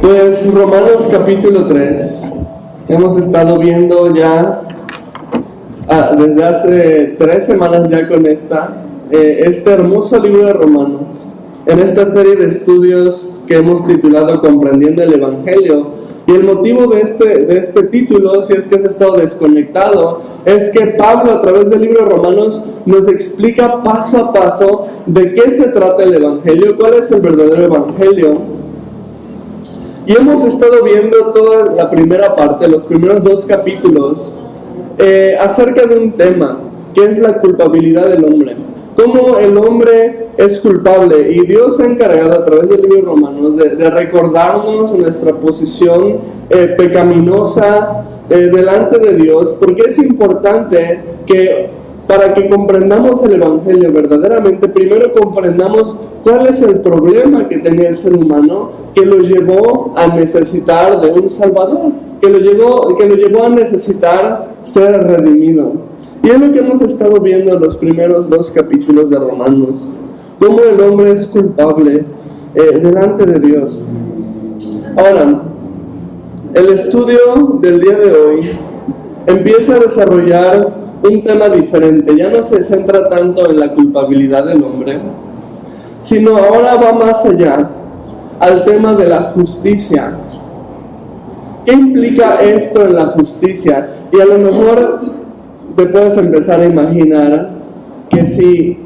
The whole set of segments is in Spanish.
Pues Romanos capítulo 3, hemos estado viendo ya desde hace 3 semanas ya con este hermoso libro de Romanos, en esta serie de estudios que hemos titulado Comprendiendo el Evangelio. Y el motivo de este título, si es que has estado desconectado, es que Pablo a través del libro de Romanos nos explica paso a paso de qué se trata el Evangelio, cuál es el verdadero Evangelio. Y hemos estado viendo toda la primera parte, los primeros 2 capítulos, acerca de un tema, que es la culpabilidad del hombre. Cómo el hombre es culpable, y Dios se ha encargado a través del libro de Romanos de recordarnos nuestra posición pecaminosa delante de Dios, porque es importante que para que comprendamos el Evangelio verdaderamente, primero comprendamos cuál es el problema que tenía el ser humano que lo llevó a necesitar de un Salvador, que lo llevó a necesitar ser redimido. Y es lo que hemos estado viendo en los primeros 2 capítulos de Romanos, cómo el hombre es culpable delante de Dios. Ahora, el estudio del día de hoy empieza a desarrollar un tema diferente. Ya no se centra tanto en la culpabilidad del hombre, sino ahora va más allá, al tema de la justicia. ¿Qué implica esto en la justicia? Y a lo mejor te puedes empezar a imaginar que si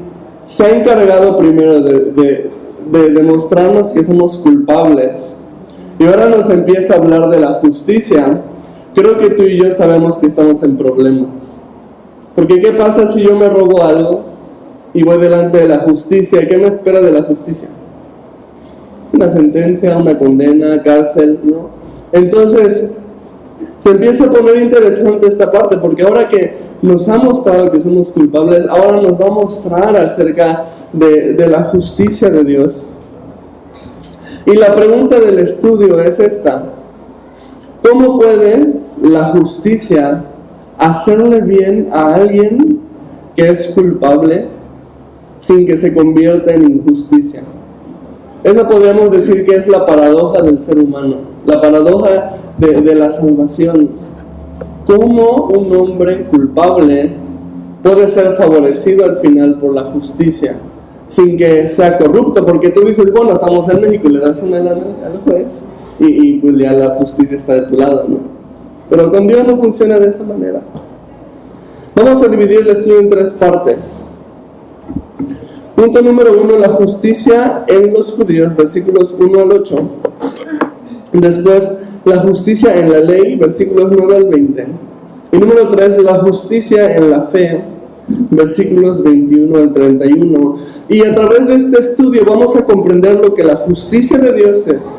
se ha encargado primero de demostrarnos que somos culpables, y ahora nos empieza a hablar de la justicia, creo que tú y yo sabemos que estamos en problemas. Porque ¿qué pasa si yo me robo algo y voy delante de la justicia? ¿Qué me espera de la justicia? Una sentencia, una condena, cárcel, ¿no? Entonces, se empieza a poner interesante esta parte, porque ahora que nos ha mostrado que somos culpables, ahora nos va a mostrar acerca de la justicia de Dios. Y la pregunta del estudio es esta: ¿cómo puede la justicia hacerle bien a alguien que es culpable sin que se convierta en injusticia? Esa podríamos decir que es la paradoja del ser humano, la paradoja de la salvación. ¿Cómo un hombre culpable puede ser favorecido al final por la justicia sin que sea corrupto? Porque tú dices, bueno, estamos en México y le das una lana al juez y pues ya la justicia está de tu lado, ¿no? Pero con Dios no funciona de esa manera. Vamos a dividir el estudio en 3 partes. Punto número 1, la justicia en los judíos, versículos 1 al 8. Después, la justicia en la ley, versículos 9 al 20. Y número 3, la justicia en la fe, versículos 21 al 31. Y a través de este estudio vamos a comprender lo que la justicia de Dios es,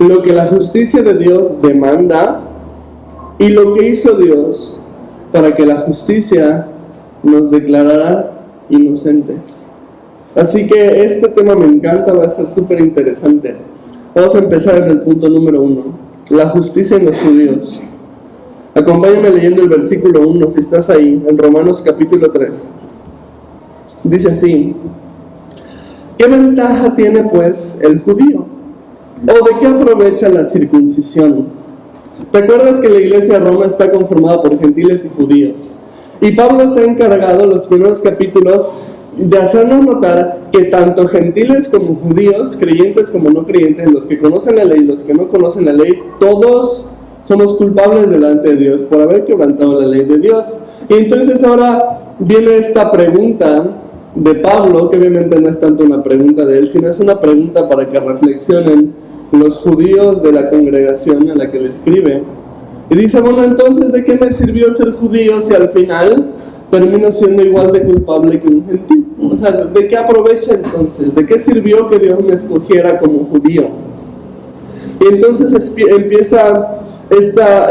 lo que la justicia de Dios demanda y lo que hizo Dios para que la justicia nos declarara inocentes. Así que este tema me encanta, va a ser súper interesante. Vamos a empezar en el punto número 1, la justicia en los judíos. Acompáñame leyendo el versículo 1, si estás ahí, en Romanos capítulo 3. Dice así: ¿qué ventaja tiene pues el judío? ¿O de qué aprovecha la circuncisión? ¿Te acuerdas que la iglesia de Roma está conformada por gentiles y judíos? Y Pablo se ha encargado en los primeros capítulos de hacernos notar que tanto gentiles como judíos, creyentes como no creyentes, los que conocen la ley, los que no conocen la ley, todos somos culpables delante de Dios por haber quebrantado la ley de Dios. Y entonces ahora viene esta pregunta de Pablo, que obviamente no es tanto una pregunta de él, sino es una pregunta para que reflexionen los judíos de la congregación a la que le escribe. Y dice, bueno, entonces, ¿de qué me sirvió ser judío si al final termino siendo igual de culpable que un gentil? O sea, ¿de qué aprovecha entonces? ¿De qué sirvió que Dios me escogiera como judío? Y entonces empieza esta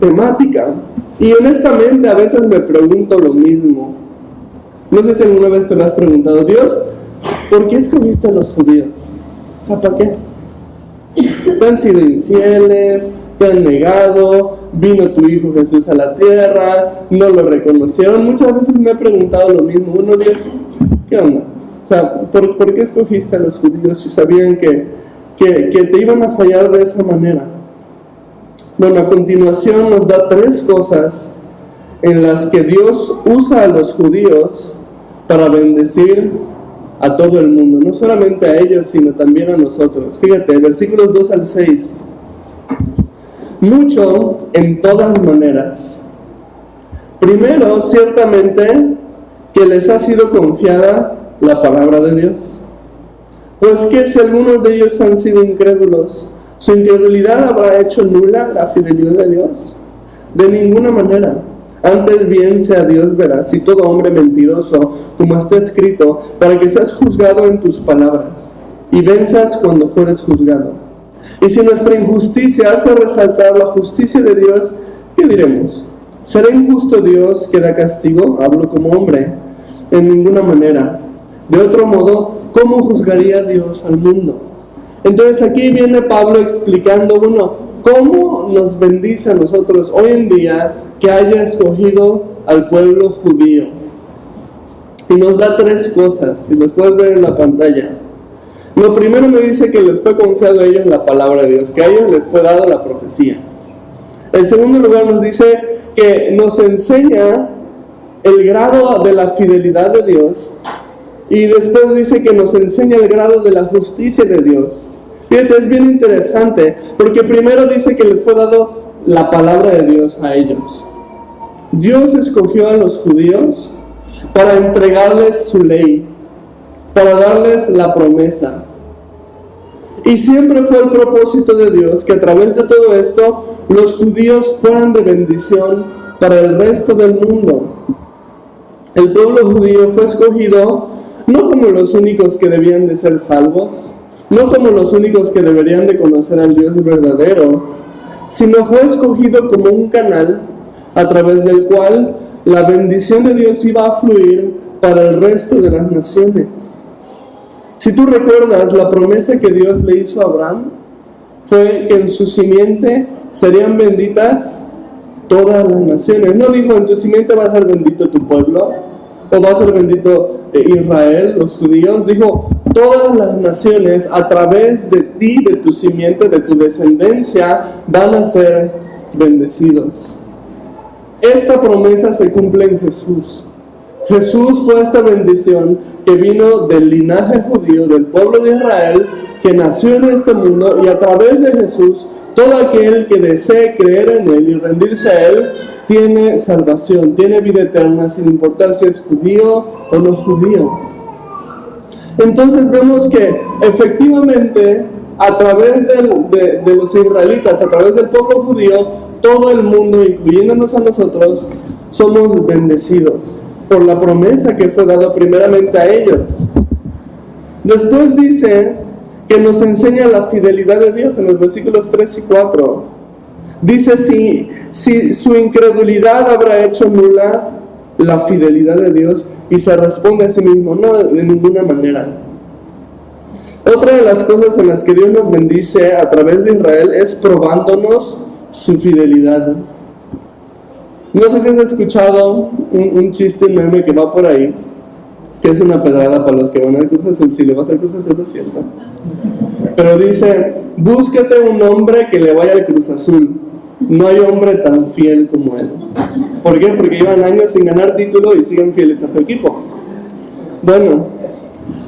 temática. Y honestamente a veces me pregunto lo mismo. No sé si alguna vez te lo has preguntado: Dios, ¿por qué escogiste a los judíos? O sea, ¿para qué? Te han sido infieles, te han negado, vino tu Hijo Jesús a la tierra, no lo reconocieron. Muchas veces me he preguntado lo mismo. Bueno, Dios, ¿qué onda? O sea, ¿por qué escogiste a los judíos si sabían que que te iban a fallar de esa manera. Bueno, a continuación nos da 3 cosas en las que Dios usa a los judíos para bendecir a todo el mundo, no solamente a ellos, sino también a nosotros. Fíjate, versículos 2 al 6. Mucho en todas maneras. Primero, ciertamente, que les ha sido confiada la palabra de Dios. Pues que si algunos de ellos han sido incrédulos, ¿su incredulidad habrá hecho nula la fidelidad de Dios? De ninguna manera. Antes bien sea Dios veraz y todo hombre mentiroso, como está escrito, para que seas juzgado en tus palabras y venzas cuando fueres juzgado. Y si nuestra injusticia hace resaltar la justicia de Dios, ¿qué diremos? ¿Será injusto Dios que da castigo? Hablo como hombre. En ninguna manera. De otro modo, ¿cómo juzgaría Dios al mundo? Entonces aquí viene Pablo explicando, ¿cómo nos bendice a nosotros hoy en día que haya escogido al pueblo judío? Y nos da 3 cosas, y los puedes ver en la pantalla. Lo primero me dice que les fue confiado a ellos la palabra de Dios, que a ellos les fue dada la profecía. En segundo lugar nos dice que nos enseña el grado de la fidelidad de Dios, y después dice que nos enseña el grado de la justicia de Dios. Fíjate, es bien interesante, porque primero dice que les fue dado la palabra de Dios a ellos. Dios escogió a los judíos para entregarles su ley, para darles la promesa. Y siempre fue el propósito de Dios que a través de todo esto los judíos fueran de bendición para el resto del mundo. El pueblo judío fue escogido no como los únicos que debían de ser salvos, no como los únicos que deberían de conocer al Dios verdadero, sino fue escogido como un canal a través del cual la bendición de Dios iba a fluir para el resto de las naciones. Si tú recuerdas, la promesa que Dios le hizo a Abraham fue que en su simiente serían benditas todas las naciones. No dijo, en tu simiente va a ser bendito tu pueblo, o va a ser bendito Israel, los judíos. Dijo, todas las naciones a través de ti, de tu simiente, de tu descendencia, van a ser bendecidos. Esta promesa se cumple en Jesús. Jesús fue esta bendición que vino del linaje judío, del pueblo de Israel, que nació en este mundo, y a través de Jesús, todo aquel que desee creer en Él y rendirse a Él, tiene salvación, tiene vida eterna, sin importar si es judío o no judío. Entonces vemos que efectivamente, a través de los israelitas, a través del pueblo judío, todo el mundo, incluyéndonos a nosotros, somos bendecidos por la promesa que fue dada primeramente a ellos. Después dice que nos enseña la fidelidad de Dios en los versículos 3 y 4. Dice, si su incredulidad habrá hecho nula la fidelidad de Dios, y se responde a sí mismo, no, de ninguna manera. Otra de las cosas en las que Dios nos bendice a través de Israel es probándonos su fidelidad. No sé si has escuchado un chiste, un meme que va por ahí, que es una pedrada para los que van al Cruz Azul. Si le vas al Cruz Azul, lo siento. Pero dice, búscate un hombre que le vaya al Cruz Azul. No hay hombre tan fiel como él. ¿Por qué? Porque llevan años sin ganar título y siguen fieles a su equipo. Bueno,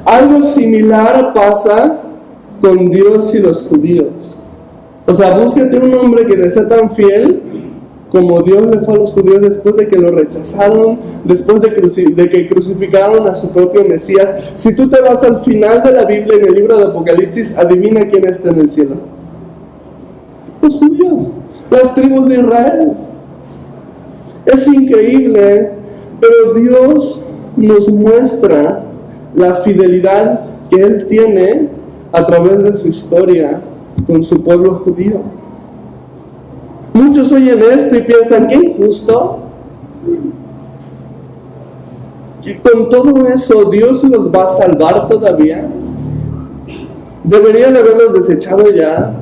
algo similar pasa con Dios y los judíos. O sea, búscate un hombre que le sea tan fiel como Dios le fue a los judíos después de que lo rechazaron, después de que crucificaron a su propio Mesías. Si tú te vas al final de la Biblia, en el libro de Apocalipsis, adivina quién está en el cielo. Los judíos, las tribus de Israel. Es increíble, pero Dios nos muestra la fidelidad que Él tiene a través de su historia con su pueblo judío. Muchos oyen esto y piensan, ¿qué injusto? Y con todo eso, ¿Dios los va a salvar todavía? ¿Deberían haberlos desechado ya?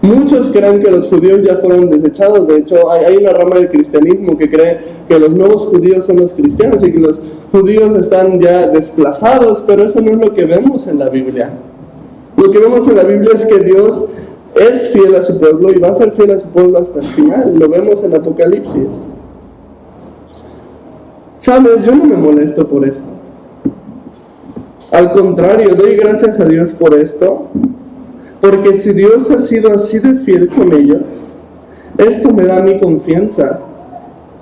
Muchos creen que los judíos ya fueron desechados. De hecho, hay una rama del cristianismo que cree que los nuevos judíos son los cristianos y que los judíos están ya desplazados, pero eso no es lo que vemos en la Biblia. Lo que vemos en la Biblia es que Dios es fiel a su pueblo y va a ser fiel a su pueblo hasta el final. Lo vemos en Apocalipsis. ¿Sabes? Yo no me molesto por esto. Al contrario, doy gracias a Dios por esto, porque si Dios ha sido así de fiel con ellos, esto me da mi confianza.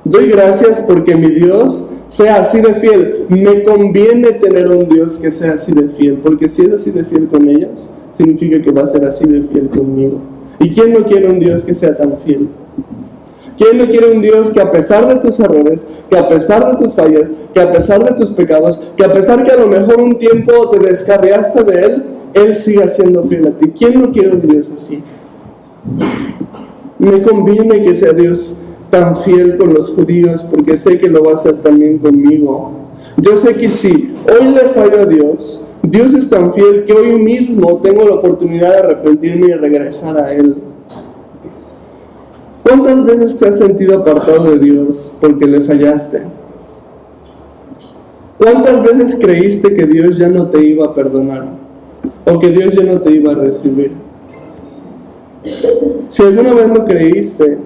Doy gracias porque mi Dios sea así de fiel. Me conviene tener un Dios que sea así de fiel, porque si es así de fiel con ellos, significa que va a ser así de fiel conmigo. ¿Y quién no quiere un Dios que sea tan fiel? ¿Quién no quiere un Dios que a pesar de tus errores, que a pesar de tus fallas, que a pesar de tus pecados, que a pesar que a lo mejor un tiempo te descarriaste de Él siga siendo fiel a ti? ¿Quién no quiere un Dios así? Me conviene que sea Dios tan fiel con los judíos, porque sé que lo va a hacer también conmigo. Yo sé que si hoy le fallo a Dios, Dios es tan fiel que hoy mismo tengo la oportunidad de arrepentirme y regresar a Él. ¿Cuántas veces te has sentido apartado de Dios porque le fallaste? ¿Cuántas veces creíste que Dios ya no te iba a perdonar? ¿O que Dios ya no te iba a recibir? Si alguna vez lo creíste,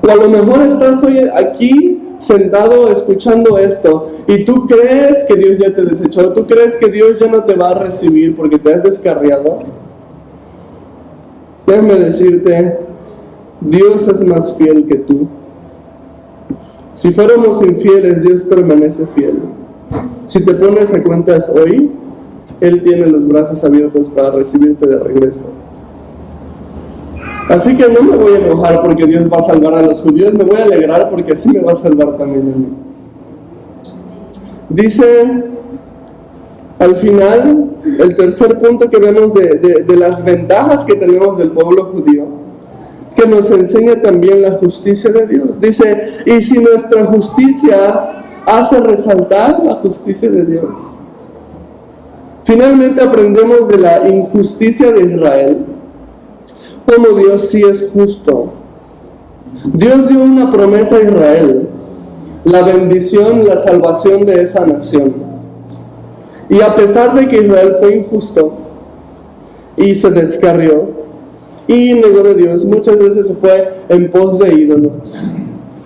o a lo mejor estás hoy aquí sentado escuchando esto y tú crees que Dios ya te desechó, tú crees que Dios ya no te va a recibir porque te has descarriado, déjame decirte, Dios es más fiel que tú. Si fuéramos infieles, Dios permanece fiel. Si te pones a cuentas hoy, Él tiene los brazos abiertos para recibirte de regreso. Así que no me voy a enojar porque Dios va a salvar a los judíos, me voy a alegrar porque así me va a salvar también a mí. Dice al final, el tercer punto que vemos de las ventajas que tenemos del pueblo judío, que nos enseña también la justicia de Dios. Dice, y si nuestra justicia hace resaltar la justicia de Dios. Finalmente aprendemos de la injusticia de Israel, cómo Dios sí es justo. Dios dio una promesa a Israel, la bendición, la salvación de esa nación. Y a pesar de que Israel fue injusto y se descarrió, y negó de Dios, muchas veces se fue en pos de ídolos.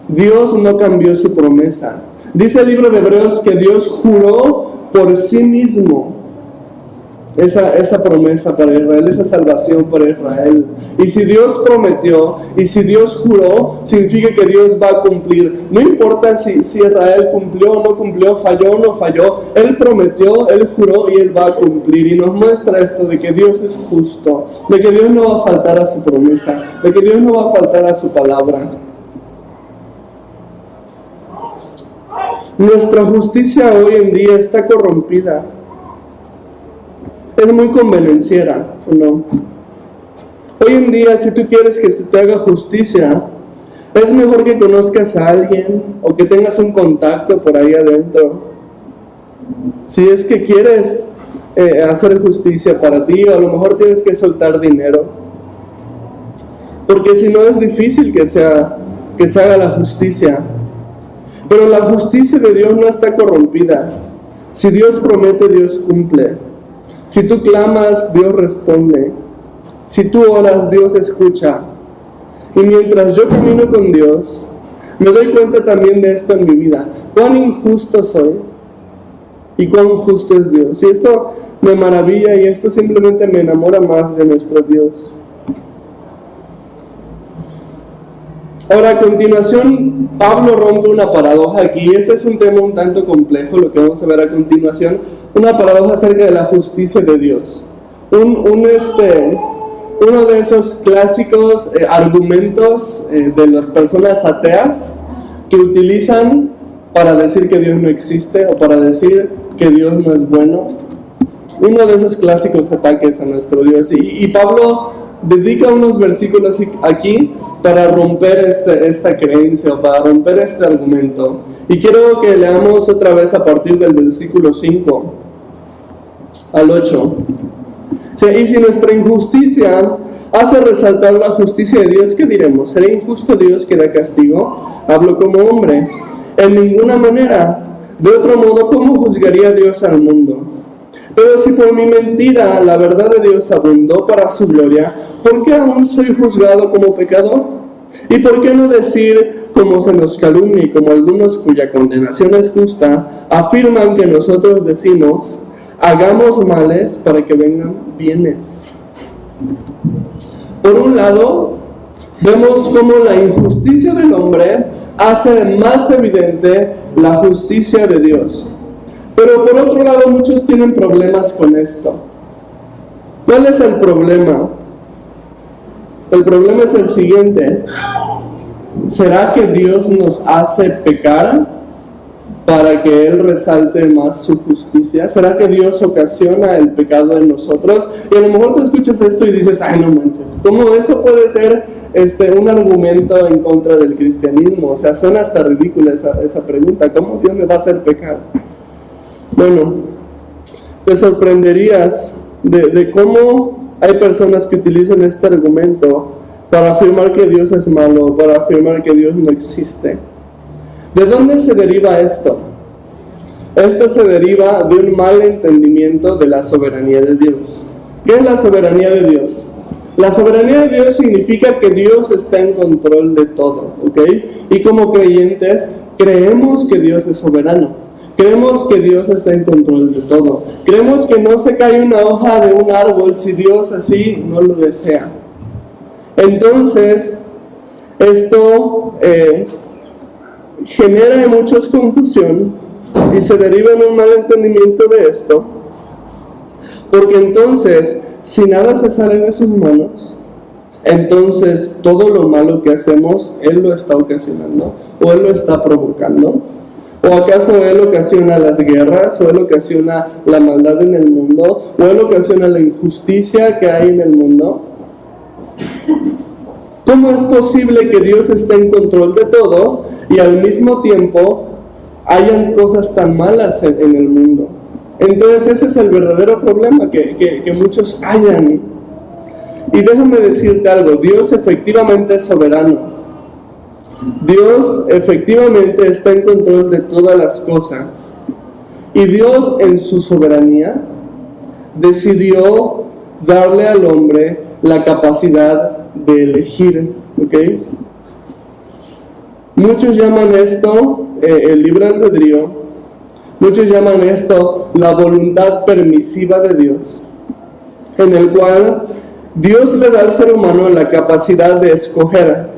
Dios no cambió su promesa. Dice el libro de Hebreos que Dios juró por sí mismo esa promesa para Israel, esa salvación para Israel. Y si Dios prometió, y si Dios juró, significa que Dios va a cumplir. No importa si Israel cumplió o no cumplió, falló o no falló, Él prometió, Él juró y Él va a cumplir. Y nos muestra esto de que Dios es justo, de que Dios no va a faltar a su promesa, de que Dios no va a faltar a su palabra. Nuestra justicia hoy en día está corrompida. Es muy convenenciera, ¿o no? Hoy en día, si tú quieres que se te haga justicia, es mejor que conozcas a alguien o que tengas un contacto por ahí adentro. Si es que quieres hacer justicia para ti, o a lo mejor tienes que soltar dinero, porque si no es difícil que se haga la justicia. Pero la justicia de Dios no está corrompida. Si Dios promete, Dios cumple. Si tú clamas, Dios responde. Si tú oras, Dios escucha. Y mientras yo camino con Dios, me doy cuenta también de esto en mi vida. Cuán injusto soy y cuán justo es Dios. Y esto me maravilla y esto simplemente me enamora más de nuestro Dios. Ahora, a continuación, Pablo rompe una paradoja aquí. Este es un tema un tanto complejo, lo que vamos a ver a continuación. Una paradoja acerca de la justicia de Dios. Uno de esos clásicos argumentos de las personas ateas que utilizan para decir que Dios no existe o para decir que Dios no es bueno. Uno de esos clásicos ataques a nuestro Dios. Y Pablo dedica unos versículos aquí para romper esta creencia o para romper este argumento. Y quiero que leamos otra vez a partir del versículo 5 al 8. Y si nuestra injusticia hace resaltar la justicia de Dios, ¿qué diremos? ¿Será injusto Dios que da castigo? Hablo como hombre. En ninguna manera. De otro modo, ¿cómo juzgaría Dios al mundo? Pero si por mi mentira la verdad de Dios abundó para su gloria, ¿por qué aún soy juzgado como pecador? ¿Y por qué no decir, como se nos calumnia y como algunos cuya condenación es justa, afirman que nosotros decimos, hagamos males para que vengan bienes? Por un lado, vemos cómo la injusticia del hombre hace más evidente la justicia de Dios. Pero por otro lado, muchos tienen problemas con esto. ¿Cuál es el problema? El problema es el siguiente. ¿Será que Dios nos hace pecar para que Él resalte más su justicia? ¿Será que Dios ocasiona el pecado en nosotros? Y a lo mejor tú escuchas esto y dices, ay, no manches, ¿cómo eso puede ser un argumento en contra del cristianismo? O sea, suena hasta ridícula esa pregunta. ¿Cómo Dios me va a hacer pecar? Bueno, te sorprenderías de cómo hay personas que utilizan este argumento para afirmar que Dios es malo, para afirmar que Dios no existe. ¿De dónde se deriva esto? Esto se deriva de un mal entendimiento de la soberanía de Dios. ¿Qué es la soberanía de Dios? La soberanía de Dios significa que Dios está en control de todo, ¿ok? Y como creyentes, creemos que Dios es soberano. Creemos que Dios está en control de todo. Creemos que no se cae una hoja de un árbol si Dios así no lo desea. Entonces, esto genera en muchos confusión y se deriva en un mal entendimiento de esto, porque entonces, si nada se sale de sus manos, entonces todo lo malo que hacemos, Él lo está ocasionando, o Él lo está provocando. ¿O acaso Él ocasiona las guerras? ¿O Él ocasiona la maldad en el mundo? ¿O Él ocasiona la injusticia que hay en el mundo? ¿Cómo es posible que Dios esté en control de todo y al mismo tiempo hayan cosas tan malas en el mundo? Entonces ese es el verdadero problema que muchos hallan. Y déjame decirte algo, Dios efectivamente es soberano. Dios efectivamente está en control de todas las cosas. Y Dios en su soberanía decidió darle al hombre la capacidad de elegir, ¿ok? Muchos llaman esto el libre albedrío. Muchos llaman esto la voluntad permisiva de Dios, en el cual Dios le da al ser humano la capacidad de escoger,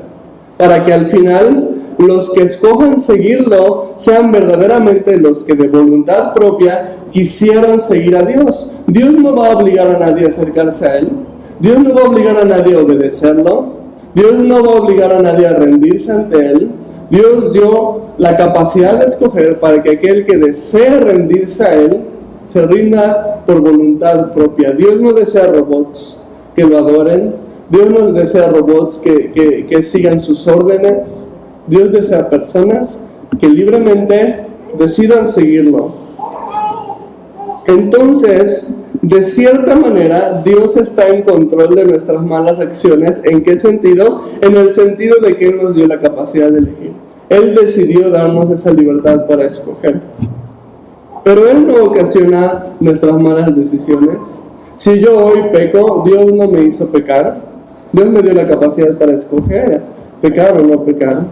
para que al final los que escojan seguirlo sean verdaderamente los que de voluntad propia quisieran seguir a Dios. Dios no va a obligar a nadie a acercarse a Él. Dios no va a obligar a nadie a obedecerlo. Dios no va a obligar a nadie a rendirse ante Él. Dios dio la capacidad de escoger para que aquel que desee rendirse a Él se rinda por voluntad propia. Dios no desea robots que lo adoren. Dios no desea robots que sigan sus órdenes. Dios desea personas que libremente decidan seguirlo. Entonces, de cierta manera, Dios está en control de nuestras malas acciones. ¿En qué sentido? En el sentido de que Él nos dio la capacidad de elegir. Él decidió darnos esa libertad para escoger. Pero Él no ocasiona nuestras malas decisiones. Si yo hoy peco, Dios no me hizo pecar. Dios me dio la capacidad para escoger pecar o no pecar.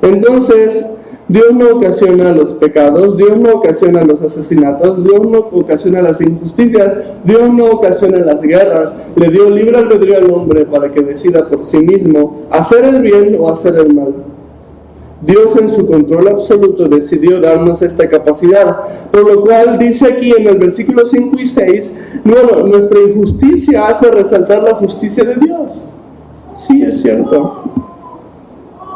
Entonces, Dios no ocasiona los pecados, Dios no ocasiona los asesinatos, Dios no ocasiona las injusticias, Dios no ocasiona las guerras. Le dio libre albedrío al hombre para que decida por sí mismo hacer el bien o hacer el mal. Dios en su control absoluto decidió darnos esta capacidad, por lo cual dice aquí en el versículo 5 y 6, bueno, nuestra injusticia hace resaltar la justicia de Dios. Sí, es cierto.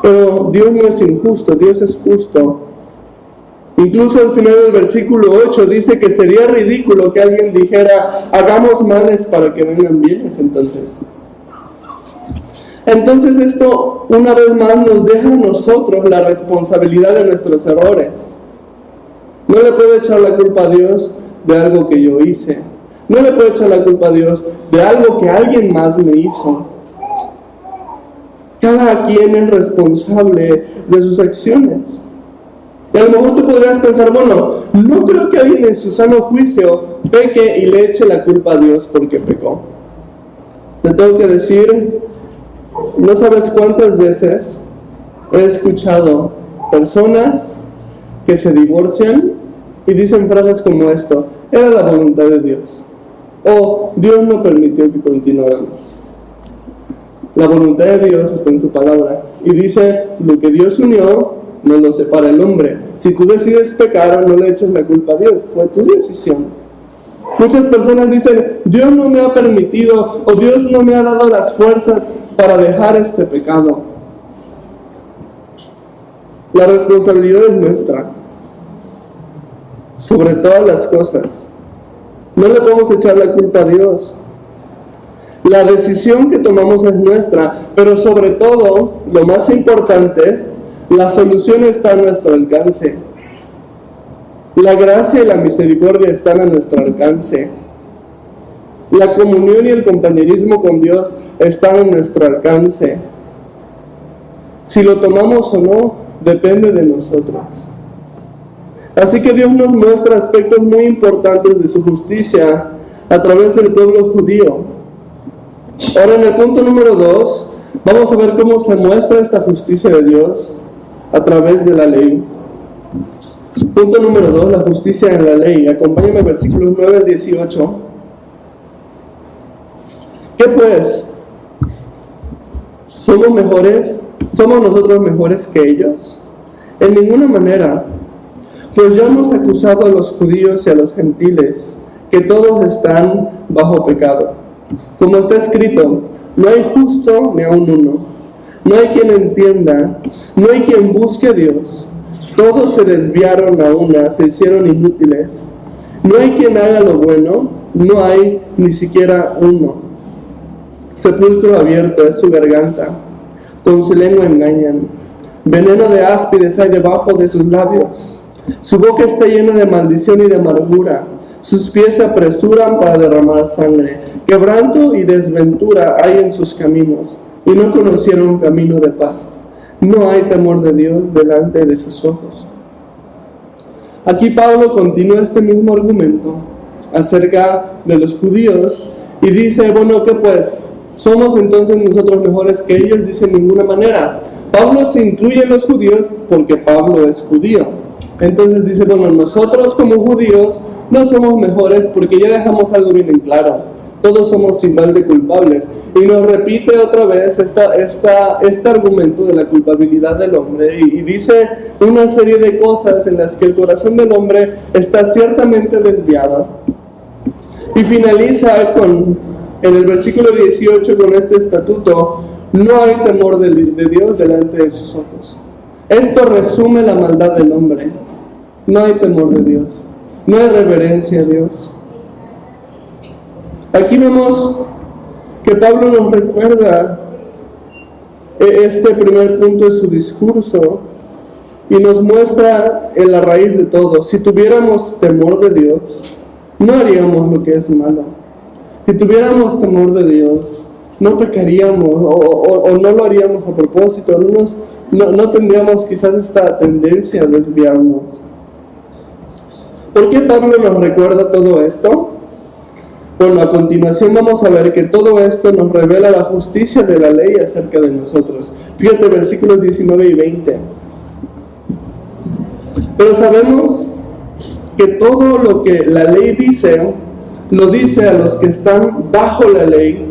Pero Dios no es injusto, Dios es justo. Incluso al final del versículo 8 dice que sería ridículo que alguien dijera, hagamos males para que vengan bienes. Entonces esto una vez más nos deja a nosotros la responsabilidad de nuestros errores. No le puedo echar la culpa a Dios de algo que yo hice. No le puedo echar la culpa a Dios de algo que alguien más me hizo. Cada quien es responsable de sus acciones. Y a lo mejor tú podrías pensar, bueno, no creo que alguien en su sano juicio peque y le eche la culpa a Dios porque pecó. Te tengo que decir, no sabes cuántas veces he escuchado personas que se divorcian y dicen frases como esto: era la voluntad de Dios, o Dios no permitió que continuáramos. La voluntad de Dios está en su palabra y dice: lo que Dios unió no lo separa el hombre. Si tú decides pecar, no le eches la culpa a Dios, fue tu decisión. Muchas personas dicen: Dios no me ha permitido, o Dios no me ha dado las fuerzas para dejar este pecado. La responsabilidad es nuestra, sobre todas las cosas. No le podemos echar la culpa a Dios. La decisión que tomamos es nuestra, pero sobre todo, lo más importante, la solución está a nuestro alcance. La gracia y la misericordia están a nuestro alcance. La comunión y el compañerismo con Dios están a nuestro alcance. Si lo tomamos o no, depende de nosotros. Así que Dios nos muestra aspectos muy importantes de su justicia a través del pueblo judío. Ahora, en el punto número 2, vamos a ver cómo se muestra esta justicia de Dios a través de la ley. Punto número 2, la justicia en la ley. Acompáñame versículos 9 al 18. ¿Qué pues? ¿Somos mejores? ¿Somos nosotros mejores que ellos? En ninguna manera. Pues ya hemos acusado a los judíos y a los gentiles, que todos están bajo pecado. Como está escrito: no hay justo ni aun uno, no hay quien entienda, no hay quien busque a Dios. Todos se desviaron a una, se hicieron inútiles. No hay quien haga lo bueno, no hay ni siquiera uno. Sepulcro abierto es su garganta, con su lengua engañan. Veneno de áspides hay debajo de sus labios. Su boca está llena de maldición y de amargura. Sus pies se apresuran para derramar sangre. Quebranto y desventura hay en sus caminos, y no conocieron camino de paz. No hay temor de Dios delante de sus ojos. Aquí Pablo continúa este mismo argumento acerca de los judíos y dice: bueno, ¿qué pues? ¿Somos entonces nosotros mejores que ellos? Dice: en ninguna manera. Pablo se incluye en los judíos porque Pablo es judío. Entonces dice: bueno, nosotros como judíos no somos mejores porque ya dejamos algo bien en claro. Todos somos igual de culpables. Y nos repite otra vez este argumento de la culpabilidad del hombre y dice una serie de cosas en las que el corazón del hombre está ciertamente desviado. Y finaliza en el versículo 18 con este estatuto: no hay temor de Dios delante de sus ojos. Esto resume la maldad del hombre. No hay temor de Dios, no hay reverencia a Dios. Aquí vemos que Pablo nos recuerda este primer punto de su discurso y nos muestra en la raíz de todo. Si tuviéramos temor de Dios, no haríamos lo que es malo. Si tuviéramos temor de Dios, no pecaríamos o no lo haríamos a propósito, no tendríamos quizás esta tendencia a desviarnos. ¿Por qué Pablo nos recuerda todo esto? Bueno, a continuación vamos a ver que todo esto nos revela la justicia de la ley acerca de nosotros. Fíjate, versículos 19 y 20. Pero sabemos que todo lo que la ley dice, lo dice a los que están bajo la ley,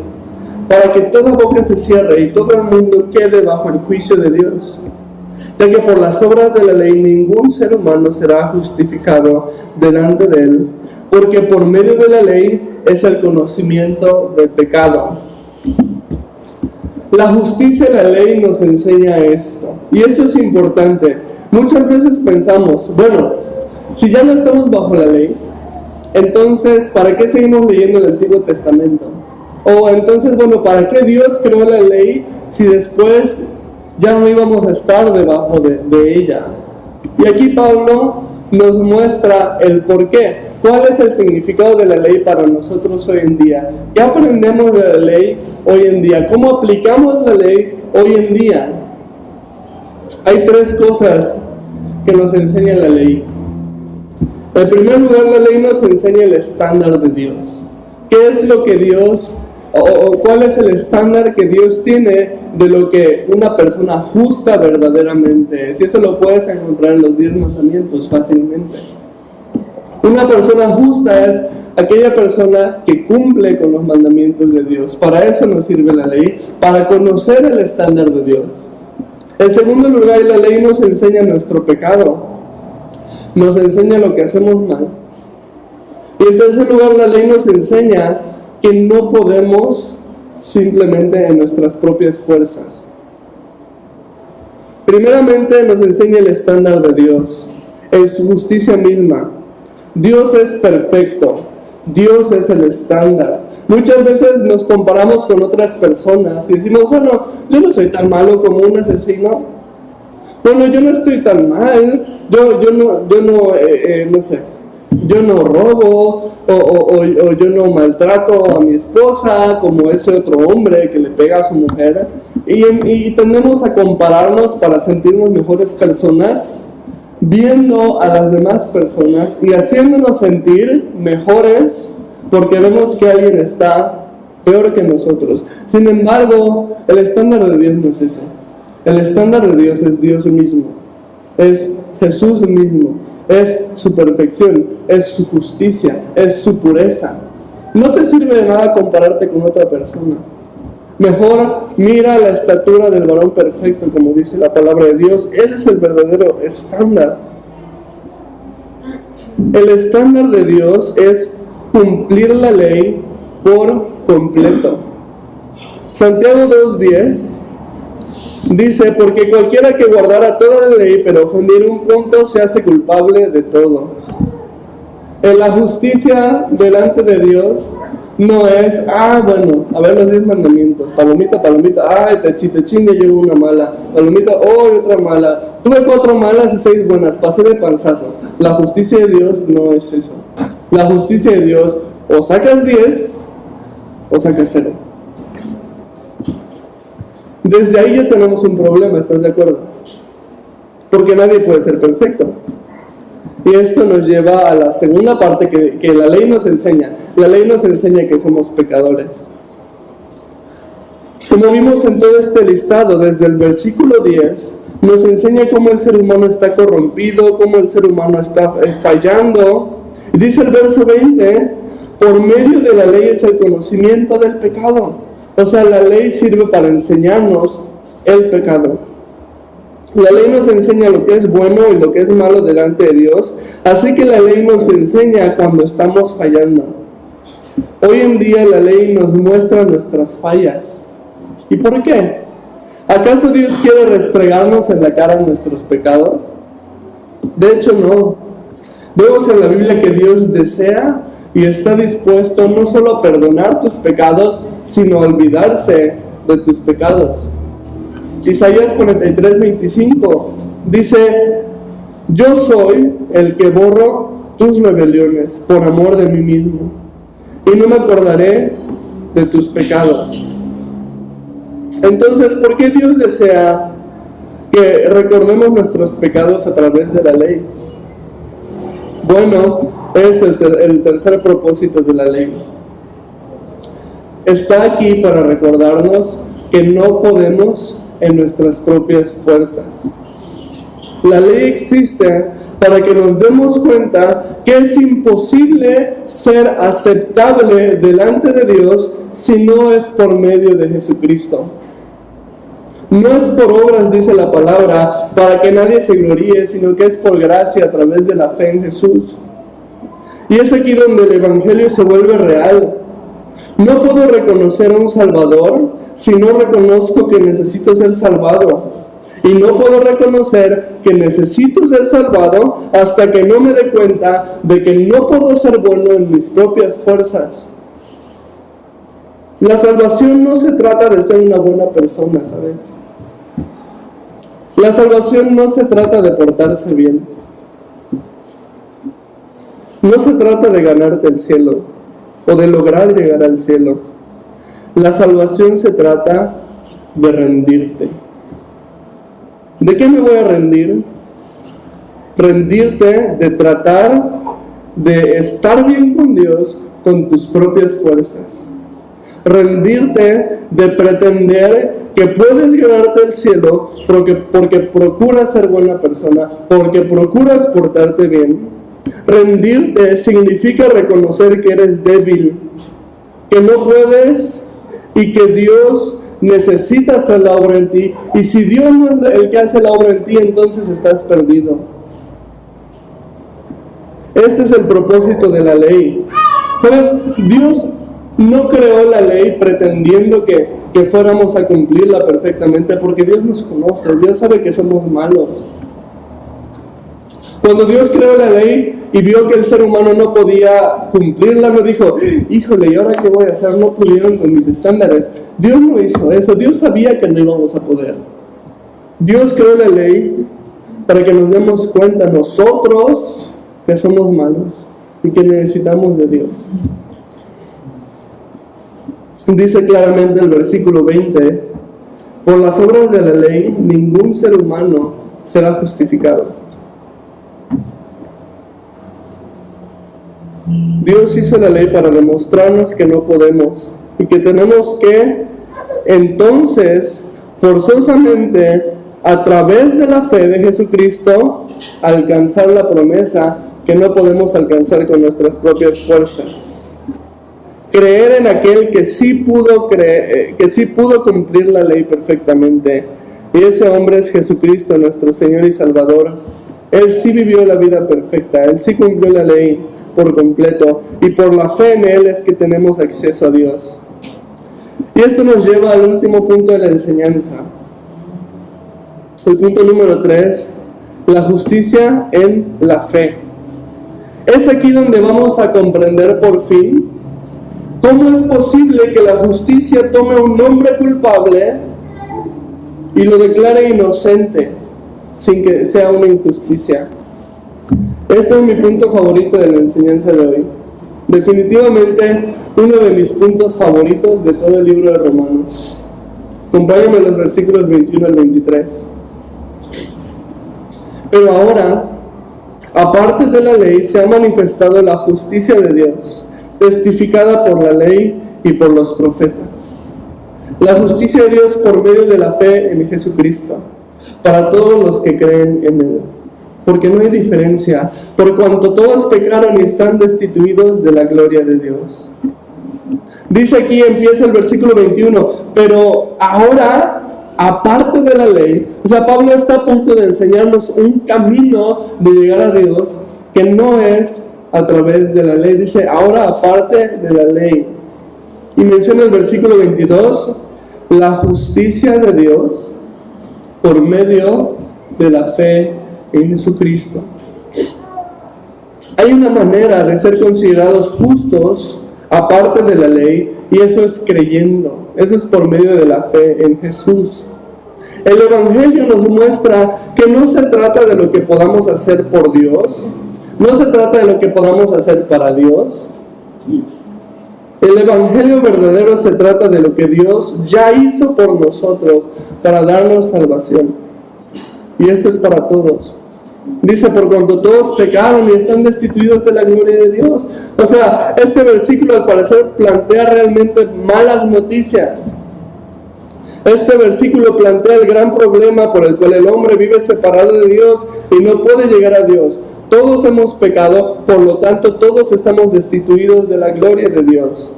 para que toda boca se cierre y todo el mundo quede bajo el juicio de Dios. Ya que por las obras de la ley ningún ser humano será justificado delante de él, porque por medio de la ley es el conocimiento del pecado. La justicia de la ley nos enseña esto, y esto es importante. Muchas veces pensamos, bueno, si ya no estamos bajo la ley, entonces ¿para qué seguimos leyendo el Antiguo Testamento? O entonces, bueno, ¿para qué Dios creó la ley si después ya no íbamos a estar debajo de ella? Y aquí Pablo nos muestra el por qué. ¿Cuál es el significado de la ley para nosotros hoy en día? ¿Qué aprendemos de la ley hoy en día? ¿Cómo aplicamos la ley hoy en día? Hay tres cosas que nos enseña la ley? En primer lugar, la ley nos enseña el estándar de Dios. ¿Qué es lo que Dios, o cuál es el estándar que Dios tiene de lo que una persona justa verdaderamente es? Y eso lo puedes encontrar en los 10 mandamientos fácilmente. Una persona justa es aquella persona que cumple con los mandamientos de Dios. Para eso nos sirve la ley, para conocer el estándar de Dios. En segundo lugar, la ley nos enseña nuestro pecado. Nos enseña lo que hacemos mal. Y en tercer lugar, la ley nos enseña que no podemos simplemente en nuestras propias fuerzas. Primeramente nos enseña el estándar de Dios, en su justicia misma. Dios es perfecto, Dios es el estándar. Muchas veces nos comparamos con otras personas y decimos, bueno, yo no soy tan malo como un asesino. Bueno, yo no estoy tan mal, yo no robo, o yo no maltrato a mi esposa como ese otro hombre que le pega a su mujer. Y tendemos a compararnos para sentirnos mejores personas, viendo a las demás personas y haciéndonos sentir mejores porque vemos que alguien está peor que nosotros. Sin embargo, el estándar de Dios no es ese. El estándar de Dios es Dios mismo, es Jesús mismo, es su perfección, es su justicia, es su pureza. No te sirve de nada compararte con otra persona. Mejor mira la estatura del varón perfecto, como dice la palabra de Dios. Ese es el verdadero estándar. El estándar de Dios es cumplir la ley por completo. Santiago 2:10 dice, porque cualquiera que guardara toda la ley pero ofendiera un punto se hace culpable de todos. En la justicia delante de Dios no es, bueno, a ver los 10 mandamientos, palomita, si te chingue llevo una mala, palomita, otra mala, tuve 4 malas y 6 buenas, pasé de panzazo. La justicia de Dios no es eso. La justicia de Dios, o sacas 10 o sacas 0. Desde ahí ya tenemos un problema, ¿estás de acuerdo? Porque nadie puede ser perfecto. Y esto nos lleva a la segunda parte que la ley nos enseña. La ley nos enseña que somos pecadores. Como vimos en todo este listado, desde el versículo 10, nos enseña cómo el ser humano está corrompido, cómo el ser humano está fallando. Dice el verso 20, por medio de la ley es el conocimiento del pecado. O sea, la ley sirve para enseñarnos el pecado. La ley nos enseña lo que es bueno y lo que es malo delante de Dios. Así que la ley nos enseña cuando estamos fallando. Hoy en día la ley nos muestra nuestras fallas. ¿Y por qué? ¿Acaso Dios quiere restregarnos en la cara nuestros pecados? De hecho, no. Vemos en la Biblia que Dios desea y está dispuesto no solo a perdonar tus pecados, sino a olvidarse de tus pecados. Isaías 43:25 dice, yo soy el que borro tus rebeliones por amor de mí mismo, y no me acordaré de tus pecados. Entonces, ¿por qué Dios desea que recordemos nuestros pecados a través de la ley? Bueno, es el tercer propósito de la ley. Está aquí para recordarnos que no podemos en nuestras propias fuerzas. La ley existe para que nos demos cuenta que es imposible ser aceptable delante de Dios si no es por medio de Jesucristo. No es por obras, dice la palabra, para que nadie se gloríe, sino que es por gracia a través de la fe en Jesús. Y es aquí donde el Evangelio se vuelve real. No puedo reconocer a un Salvador si no reconozco que necesito ser salvado. Y no puedo reconocer que necesito ser salvado hasta que no me dé cuenta de que no puedo ser bueno en mis propias fuerzas. La salvación no se trata de ser una buena persona, ¿sabes? La salvación no se trata de portarse bien. No se trata de ganarte el cielo o de lograr llegar al cielo. La salvación se trata de rendirte. ¿De qué me voy a rendir? rendirte de tratar de estar bien con Dios con tus propias fuerzas. Rendirte de pretender que puedes ganarte el cielo porque procuras ser buena persona, porque procuras portarte bien. Rendirte significa reconocer que eres débil, que no puedes y que Dios necesita hacer la obra en ti. Y si Dios no es el que hace la obra en ti, entonces estás perdido. Este es el propósito de la ley. ¿Sabes? Dios no creó la ley pretendiendo que fuéramos a cumplirla perfectamente, porque Dios nos conoce, Dios sabe que somos malos. Cuando Dios creó la ley y vio que el ser humano no podía cumplirla, no dijo, híjole, ¿y ahora qué voy a hacer? No pudieron con mis estándares. Dios no hizo eso, Dios sabía que no íbamos a poder. Dios creó la ley para que nos demos cuenta nosotros que somos malos y que necesitamos de Dios. Dice claramente el versículo 20, por las obras de la ley ningún ser humano será justificado. Dios hizo la ley para demostrarnos que no podemos y que tenemos que entonces forzosamente a través de la fe de Jesucristo alcanzar la promesa que no podemos alcanzar con nuestras propias fuerzas. Creer en aquel que sí pudo cumplir la ley perfectamente. Y ese hombre es Jesucristo, nuestro Señor y Salvador. Él sí vivió la vida perfecta, Él sí cumplió la ley por completo. Y por la fe en Él es que tenemos acceso a Dios. Y esto nos lleva al último punto de la enseñanza. El punto número 3, la justicia en la fe. Es aquí donde vamos a comprender por fin ¿cómo es posible que la justicia tome a un hombre culpable y lo declare inocente sin que sea una injusticia? Este es mi punto favorito de la enseñanza de hoy. Definitivamente uno de mis puntos favoritos de todo el libro de Romanos. Acompáñame en los versículos 21 al 23. Pero ahora, aparte de la ley, se ha manifestado la justicia de Dios, testificada por la ley y por los profetas. La justicia de Dios por medio de la fe en Jesucristo, para todos los que creen en Él. Porque no hay diferencia, por cuanto todos pecaron y están destituidos de la gloria de Dios. Dice aquí, empieza el versículo 21, pero ahora, aparte de la ley, o sea, Pablo está a punto de enseñarnos un camino de llegar a Dios que no es a través de la ley. Dice, ahora aparte de la ley. Y menciona el versículo 22, la justicia de Dios por medio de la fe en Jesucristo. Hay una manera de ser considerados justos aparte de la ley, y eso es creyendo. Eso es por medio de la fe en Jesús. El Evangelio nos muestra que no se trata de lo que podamos hacer por Dios, no se trata de lo que podamos hacer para Dios. El Evangelio verdadero se trata de lo que Dios ya hizo por nosotros para darnos salvación. Y esto es para todos. Dice, por cuanto todos pecaron y están destituidos de la gloria de Dios. O sea, este versículo al parecer plantea realmente malas noticias. Este versículo plantea el gran problema por el cual el hombre vive separado de Dios y no puede llegar a Dios. Todos hemos pecado, por lo tanto todos estamos destituidos de la gloria de Dios.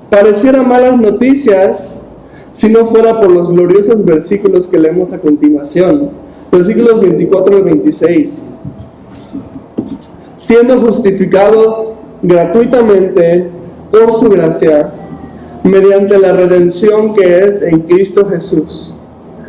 Pareciera malas noticias si no fuera por los gloriosos versículos que leemos a continuación. Versículos 24 al 26. Siendo justificados gratuitamente por su gracia, mediante la redención que es en Cristo Jesús,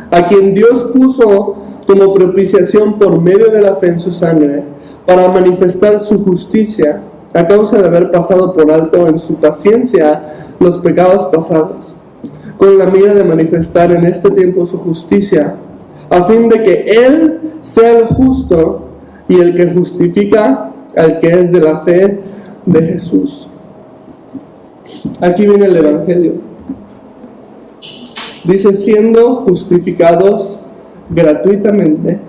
a quien Dios puso como propiciación por medio de la fe en su sangre, para manifestar su justicia, a causa de haber pasado por alto en su paciencia los pecados pasados, con la mira de manifestar en este tiempo su justicia, a fin de que Él sea el justo y el que justifica al que es de la fe de Jesús. Aquí viene el Evangelio. Dice, siendo justificados gratuitamente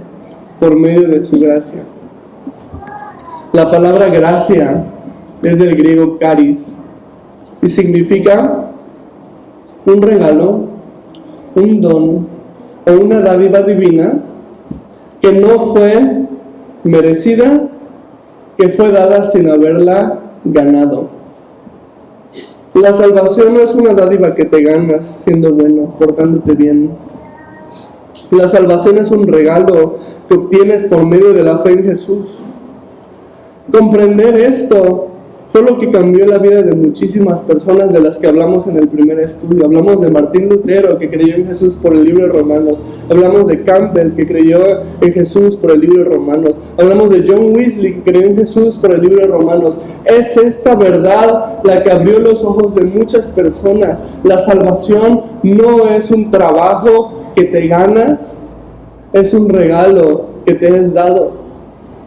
por medio de su gracia. La palabra gracia es del griego charis y significa un regalo, un don o una dádiva divina que no fue merecida, que fue dada sin haberla ganado. La salvación no es una dádiva que te ganas siendo bueno, portándote bien. La salvación es un regalo que obtienes por medio de la fe en Jesús. Comprender esto fue lo que cambió la vida de muchísimas personas de las que hablamos en el primer estudio. Hablamos de Martín Lutero, que creyó en Jesús por el libro de Romanos. Hablamos de Campbell, que creyó en Jesús por el libro de Romanos. Hablamos de John Wesley, que creyó en Jesús por el libro de Romanos. Es esta verdad la que abrió los ojos de muchas personas. La salvación no es un trabajo que te ganas, es un regalo que te es dado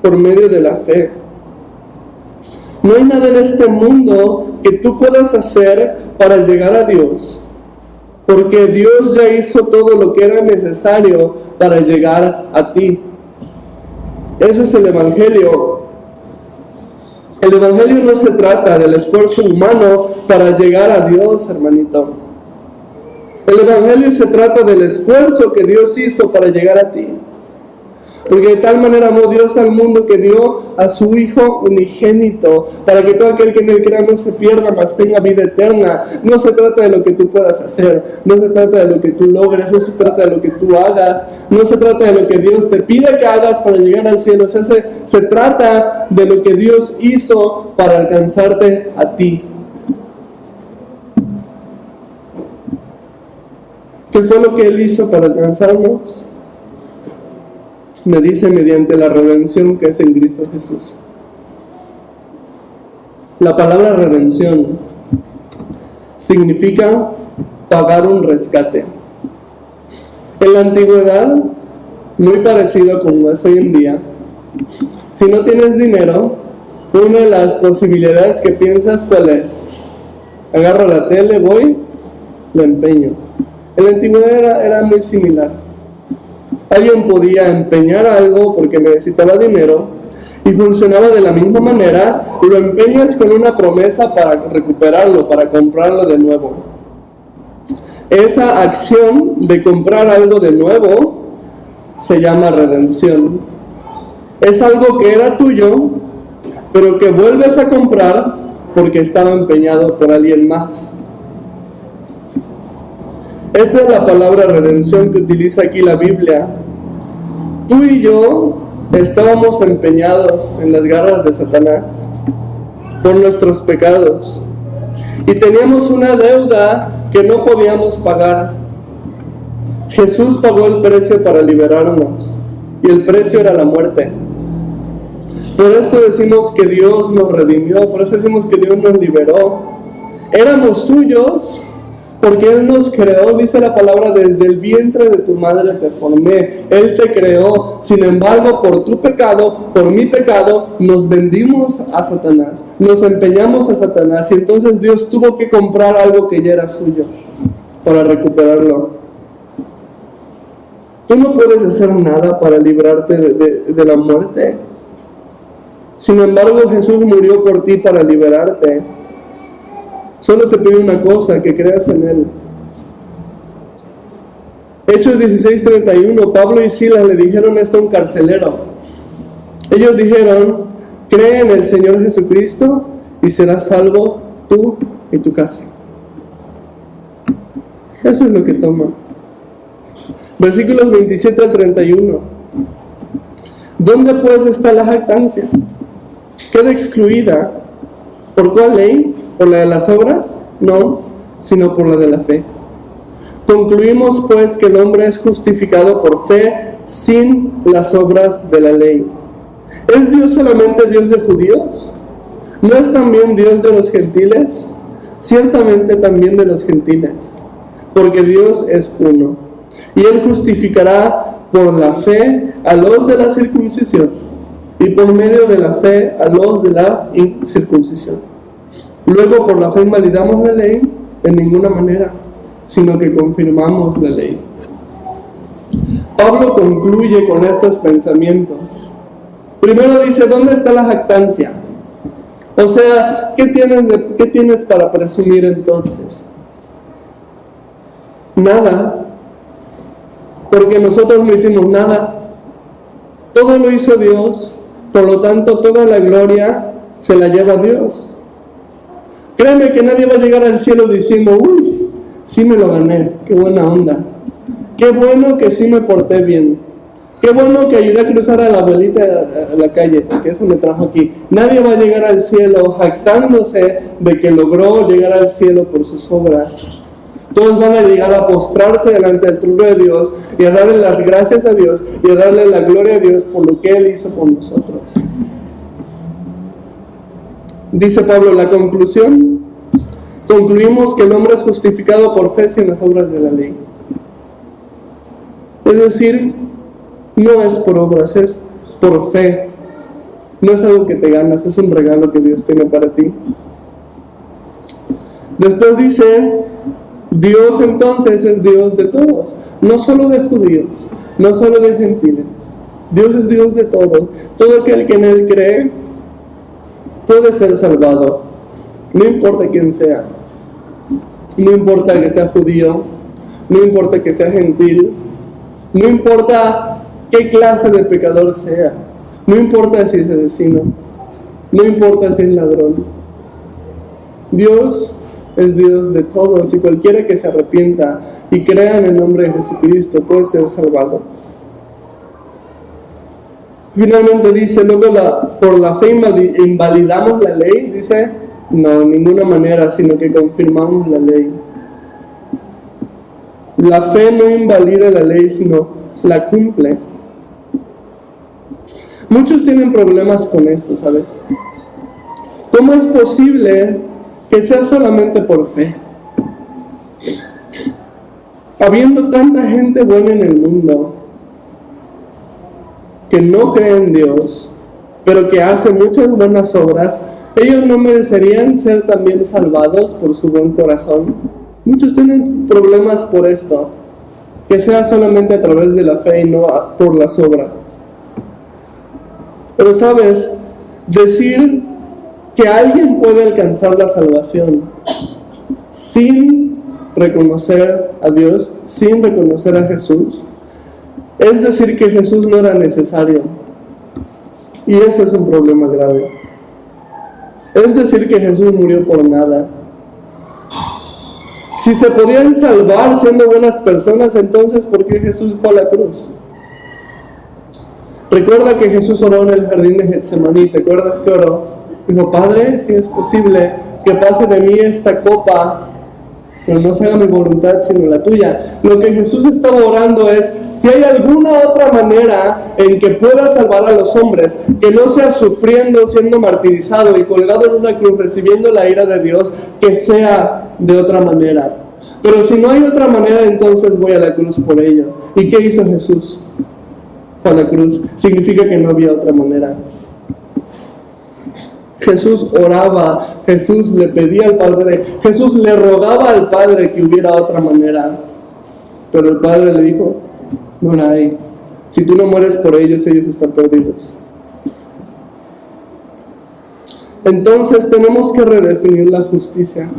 por medio de la fe. No hay nada en este mundo que tú puedas hacer para llegar a Dios, porque Dios ya hizo todo lo que era necesario para llegar a ti. Eso es el Evangelio. El Evangelio no se trata del esfuerzo humano para llegar a Dios, hermanito. El Evangelio se trata del esfuerzo que Dios hizo para llegar a ti. Porque de tal manera amó Dios al mundo que dio a su Hijo unigénito, para que todo aquel que en él crea no se pierda, mas tenga vida eterna. No se trata de lo que tú puedas hacer, no se trata de lo que tú logres, no se trata de lo que tú hagas, no se trata de lo que Dios te pide que hagas para llegar al cielo. Se trata de lo que Dios hizo para alcanzarte a ti. ¿Qué fue lo que Él hizo para alcanzarnos? Me dice, mediante la redención que es en Cristo Jesús. La palabra redención significa pagar un rescate. En la antigüedad, muy parecido como es hoy en día, si no tienes dinero, una de las posibilidades que piensas, ¿cuál es? Agarro la tele, voy, lo empeño. En la antigüedad era muy similar. Alguien podía empeñar algo porque necesitaba dinero y funcionaba de la misma manera. Lo empeñas con una promesa para recuperarlo, para comprarlo de nuevo. Esa acción de comprar algo de nuevo se llama redención. Es algo que era tuyo, pero que vuelves a comprar porque estaba empeñado por alguien más. Esta es la palabra redención que utiliza aquí la Biblia. Tú y yo estábamos empeñados en las garras de Satanás por nuestros pecados y teníamos una deuda que no podíamos pagar. Jesús pagó el precio para liberarnos y el precio era la muerte. Por esto decimos que Dios nos redimió, por eso decimos que Dios nos liberó. Éramos suyos porque Él nos creó, dice la palabra, desde el vientre de tu madre te formé. Él te creó. Sin embargo, por tu pecado, por mi pecado, nos vendimos a Satanás, nos empeñamos a Satanás, y entonces Dios tuvo que comprar algo que ya era suyo para recuperarlo. Tú no puedes hacer nada para librarte de la muerte. Sin embargo, Jesús murió por ti para liberarte. Solo te pido una cosa, que creas en Él. Hechos 16:31, Pablo y Silas le dijeron esto a un carcelero. Ellos dijeron, cree en el Señor Jesucristo y serás salvo tú y tu casa. Eso es lo que toma. Versículos 27 al 31. ¿Dónde pues está la jactancia? Queda excluida. ¿Por cuál ley? ¿Por la de las obras? No, sino por la de la fe. Concluimos pues que el hombre es justificado por fe sin las obras de la ley. ¿Es Dios solamente Dios de judíos? ¿No es también Dios de los gentiles? Ciertamente también de los gentiles, porque Dios es uno. Y Él justificará por la fe a los de la circuncisión y por medio de la fe a los de la incircuncisión. Luego, por la fe invalidamos la ley en ninguna manera, sino que confirmamos la ley. Pablo concluye con estos pensamientos. Primero dice, ¿dónde está la jactancia? O sea, ¿qué tienes para presumir entonces? Nada. Porque nosotros no hicimos nada. Todo lo hizo Dios. Por lo tanto, toda la gloria se la lleva Dios. Créeme que nadie va a llegar al cielo diciendo, uy, sí me lo gané, qué buena onda. Qué bueno que sí me porté bien. Qué bueno que ayudé a cruzar a la abuelita a la calle, porque eso me trajo aquí. Nadie va a llegar al cielo jactándose de que logró llegar al cielo por sus obras. Todos van a llegar a postrarse delante del trono de Dios y a darle las gracias a Dios y a darle la gloria a Dios por lo que Él hizo con nosotros. Dice Pablo, la conclusión, concluimos que el hombre es justificado por fe sin las obras de la ley. Es decir, no es por obras, es por fe. No es algo que te ganas, es un regalo que Dios tiene para ti. Después dice, Dios entonces es Dios de todos, no solo de judíos, no solo de gentiles. Dios es Dios de todos. Todo aquel que en Él cree puede ser salvado, no importa quién sea. No importa que sea judío, no importa que sea gentil, no importa qué clase de pecador sea, no importa si es asesino, no importa si es ladrón. Dios es Dios de todos y cualquiera que se arrepienta y crea en el nombre de Jesucristo puede ser salvado. Finalmente dice, luego por la fe invalidamos la ley, dice, no, de ninguna manera, sino que confirmamos la ley. La fe no invalida la ley, sino la cumple. Muchos tienen problemas con esto, ¿sabes? ¿Cómo es posible que sea solamente por fe? Habiendo tanta gente buena en el mundo que no cree en Dios, pero que hace muchas buenas obras, ¿ellos no merecerían ser también salvados por su buen corazón? Muchos tienen problemas por esto, que sea solamente a través de la fe y no por las obras. Pero sabes, decir que alguien puede alcanzar la salvación sin reconocer a Dios, sin reconocer a Jesús, es decir que Jesús no era necesario. Y eso es un problema grave. Es decir que Jesús murió por nada. Si se podían salvar siendo buenas personas, entonces ¿por qué Jesús fue a la cruz? Recuerda que Jesús oró en el jardín de Getsemaní. ¿Te acuerdas que oró? Dijo, Padre, si es posible que pase de mí esta copa, pero no se haga mi voluntad sino la tuya. Lo que Jesús estaba orando es, si hay alguna otra manera en que pueda salvar a los hombres, que no sea sufriendo, siendo martirizado y colgado en una cruz, recibiendo la ira de Dios, que sea de otra manera. Pero si no hay otra manera, entonces voy a la cruz por ellos. ¿Y qué hizo Jesús? Fue a la cruz. Significa que no había otra manera. Jesús oraba, Jesús le pedía al Padre, Jesús le rogaba al Padre que hubiera otra manera. Pero el Padre le dijo, no la hay. Si tú no mueres por ellos, ellos están perdidos. Entonces tenemos que redefinir la justicia.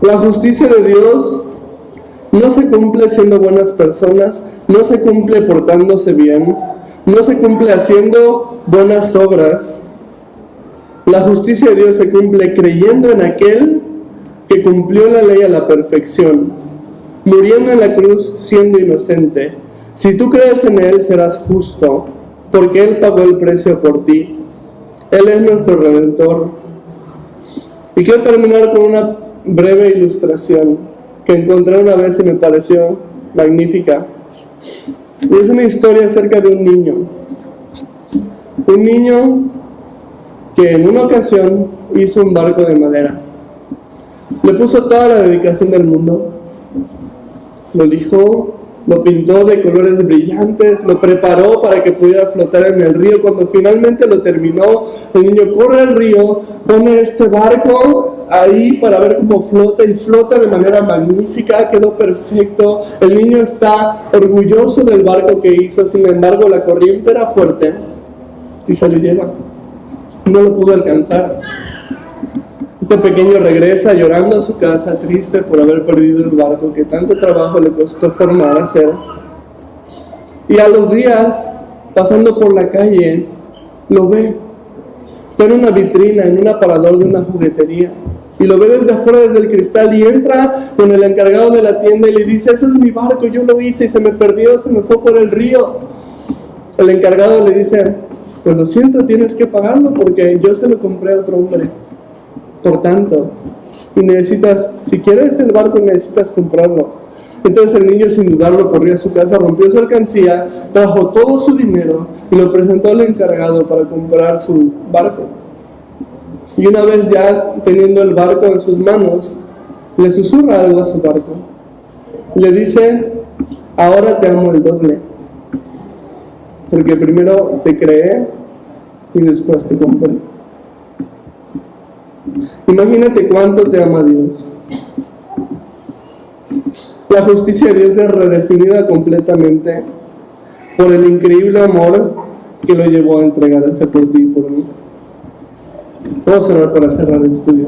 La justicia de Dios no se cumple siendo buenas personas, no se cumple portándose bien, no se cumple haciendo buenas obras. La justicia de Dios se cumple creyendo en aquel que cumplió la ley a la perfección, muriendo en la cruz siendo inocente. Si tú crees en Él, serás justo, porque Él pagó el precio por ti. Él es nuestro Redentor. Y quiero terminar con una breve ilustración que encontré una vez y me pareció magnífica. Y es una historia acerca de un niño. Un niño que en una ocasión hizo un barco de madera. Le puso toda la dedicación del mundo. Lo lijó, lo pintó de colores brillantes, lo preparó para que pudiera flotar en el río. Cuando finalmente lo terminó, el niño corre al río, pone este barco ahí para ver cómo flota y flota de manera magnífica, quedó perfecto. El niño está orgulloso del barco que hizo, sin embargo la corriente era fuerte y se lo lleva. No lo pudo alcanzar. Este pequeño regresa llorando a su casa, triste por haber perdido el barco que tanto trabajo le costó formar, hacer. Y a los días, pasando por la calle, lo ve. Está en una vitrina, en un aparador de una juguetería. Y lo ve desde afuera, desde el cristal, y entra con el encargado de la tienda y le dice: ese es mi barco, yo lo hice y se me perdió, se me fue por el río. El encargado le dice: pues lo siento, tienes que pagarlo porque yo se lo compré a otro hombre. Por tanto, y necesitas, si quieres el barco, necesitas comprarlo. Entonces el niño, sin dudarlo, corrió a su casa, rompió su alcancía, trajo todo su dinero y lo presentó al encargado para comprar su barco. Y una vez ya teniendo el barco en sus manos, le susurra algo a su barco. Le dice: ahora te amo el doble, porque primero te creé y después te compré. Imagínate cuánto te ama Dios. La justicia de Dios es redefinida completamente por el increíble amor que lo llevó a entregarse por ti y por mí. Vamos a orar para cerrar el estudio.